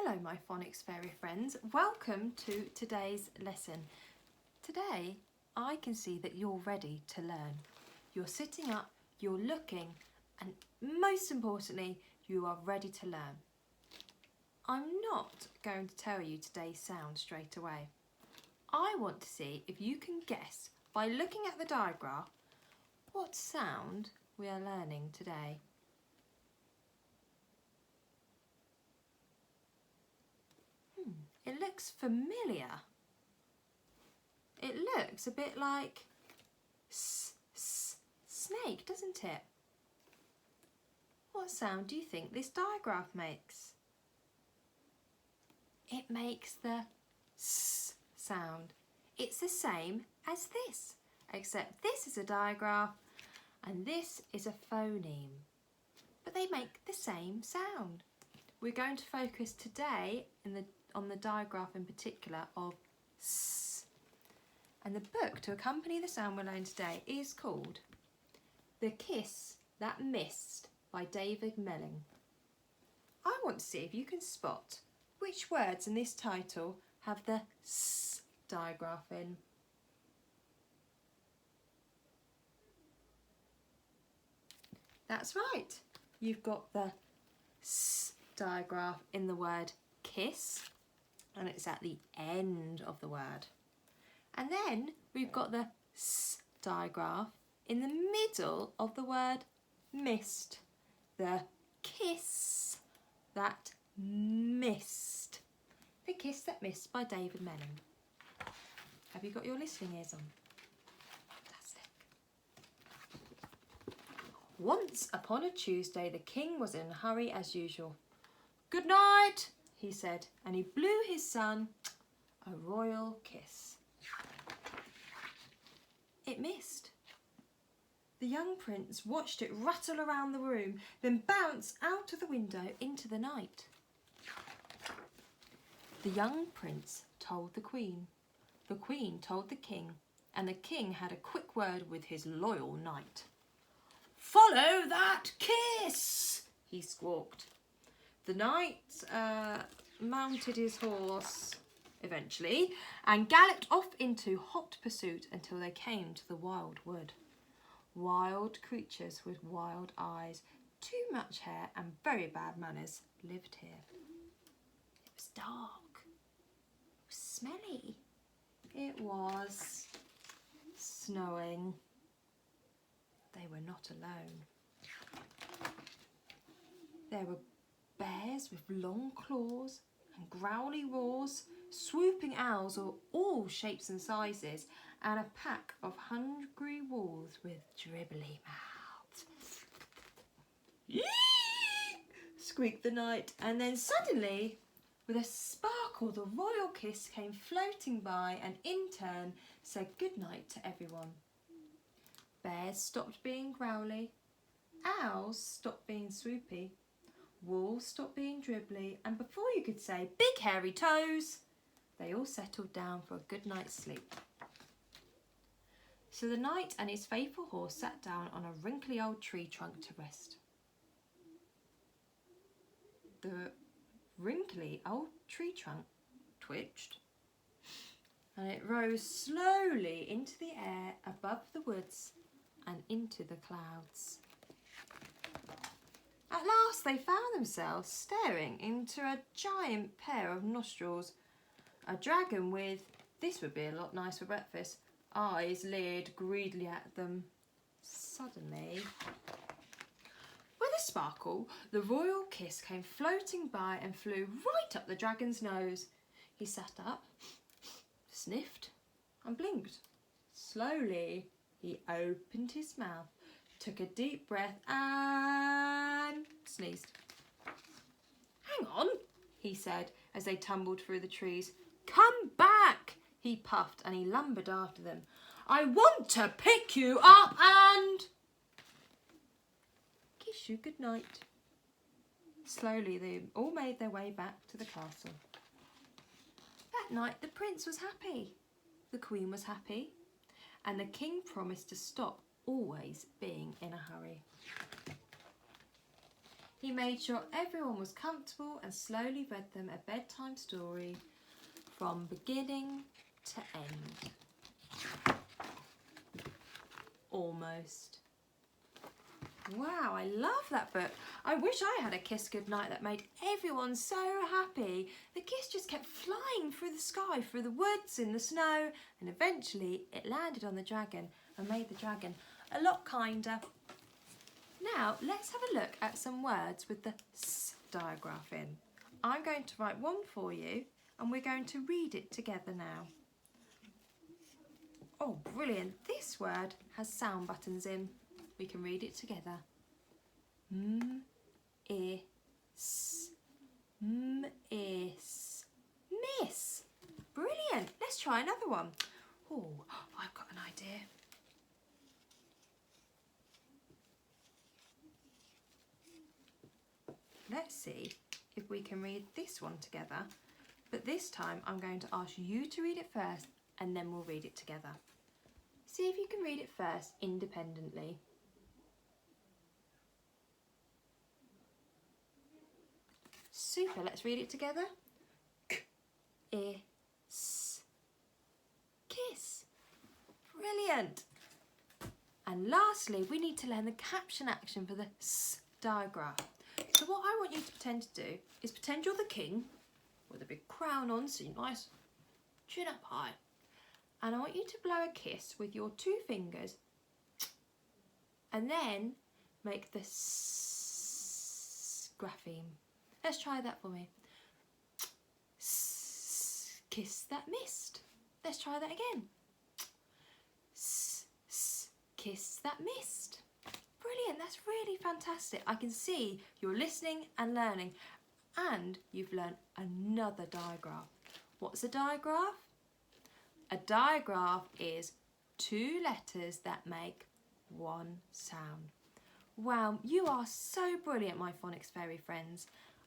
Hello my phonics fairy friends, welcome to today's lesson. Today I can see that you're ready to learn. You're sitting up, you're looking, and most importantly you are ready to learn. I'm not going to tell you today's sound straight away. I want to see if you can guess by looking at the diagram what sound we are learning today. It looks familiar. It looks a bit like snake, doesn't it? What sound do you think this digraph makes? It makes the S sound. It's the same as this, except this is a digraph and this is a phoneme. But they make the same sound. We're going to focus today on the digraph in particular of S. And the book to accompany the sound we're learning today is called The Kiss That Missed by David Melling. I want to see if you can spot which words in this title have the S digraph in. That's right. You've got the S digraph in the word kiss, and it's at the end of the word. And then we've got the S digraph in the middle of the word missed. The kiss that missed. The Kiss That Missed by David Melling. Have you got your listening ears on? Fantastic. Once upon a Tuesday, the king was in a hurry as usual. "Good night," he said, and he blew his son a royal kiss. It missed. The young prince watched it rattle around the room, then bounce out of the window into the night. The young prince told the queen told the king, and the king had a quick word with his loyal knight. "Follow that kiss," he squawked. The knight mounted his horse eventually and galloped off into hot pursuit until they came to the wild wood. Wild creatures with wild eyes, too much hair and very bad manners lived here. It was dark, it was smelly, it was snowing. They were not alone. There were bears with long claws and growly roars, swooping owls of all shapes and sizes, and a pack of hungry wolves with dribbly mouths. "Yee!" squeaked the knight, and then suddenly, with a sparkle, the royal kiss came floating by and in turn said goodnight to everyone. Bears stopped being growly, owls stopped being swoopy, wolves stopped being dribbly, and before you could say big hairy toes, they all settled down for a good night's sleep. So the knight and his faithful horse sat down on a wrinkly old tree trunk to rest. The wrinkly old tree trunk twitched, and it rose slowly into the air above the woods and into the clouds. At last they found themselves staring into a giant pair of nostrils. A dragon with, this would be a lot nicer for breakfast, eyes leered greedily at them. Suddenly, with a sparkle, the royal kiss came floating by and flew right up the dragon's nose. He sat up, sniffed and blinked. Slowly, he opened his mouth, took a deep breath and sneezed. "Hang on," he said as they tumbled through the trees. "Come back," he puffed, and he lumbered after them. "I want to pick you up and kiss you goodnight." Slowly they all made their way back to the castle. That night the prince was happy, the queen was happy, and the king promised to stop always being in a hurry. He made sure everyone was comfortable and slowly read them a bedtime story from beginning to end. Almost. Wow, I love that book. I wish I had a kiss goodnight that made everyone so happy. The kiss just kept flying through the sky, through the woods, in the snow, and eventually it landed on the dragon and made the dragon a lot kinder. Now, let's have a look at some words with the S digraph in. I'm going to write one for you and we're going to read it together now. Oh, brilliant. This word has sound buttons in. We can read it together. M-I-S. M-I-S. Miss. Brilliant. Let's try another one. Oh, I've got an idea. Let's see if we can read this one together. But this time I'm going to ask you to read it first and then we'll read it together. See if you can read it first independently. Super, let's read it together. K-I-S. Kiss. Brilliant. And lastly, we need to learn the caption action for the S digraph. So what I want you to pretend to do is pretend you're the king with a big crown on, so you're nice, chin up high. And I want you to blow a kiss with your 2 fingers and then make the S grapheme. Let's try that for me. S, kiss that mist. Let's try that again. S, kiss that mist. Brilliant, that's really fantastic. I can see you're listening and learning, and you've learned another digraph. What's a digraph? A digraph is 2 letters that make 1 sound. Wow, you are so brilliant, my phonics fairy friends.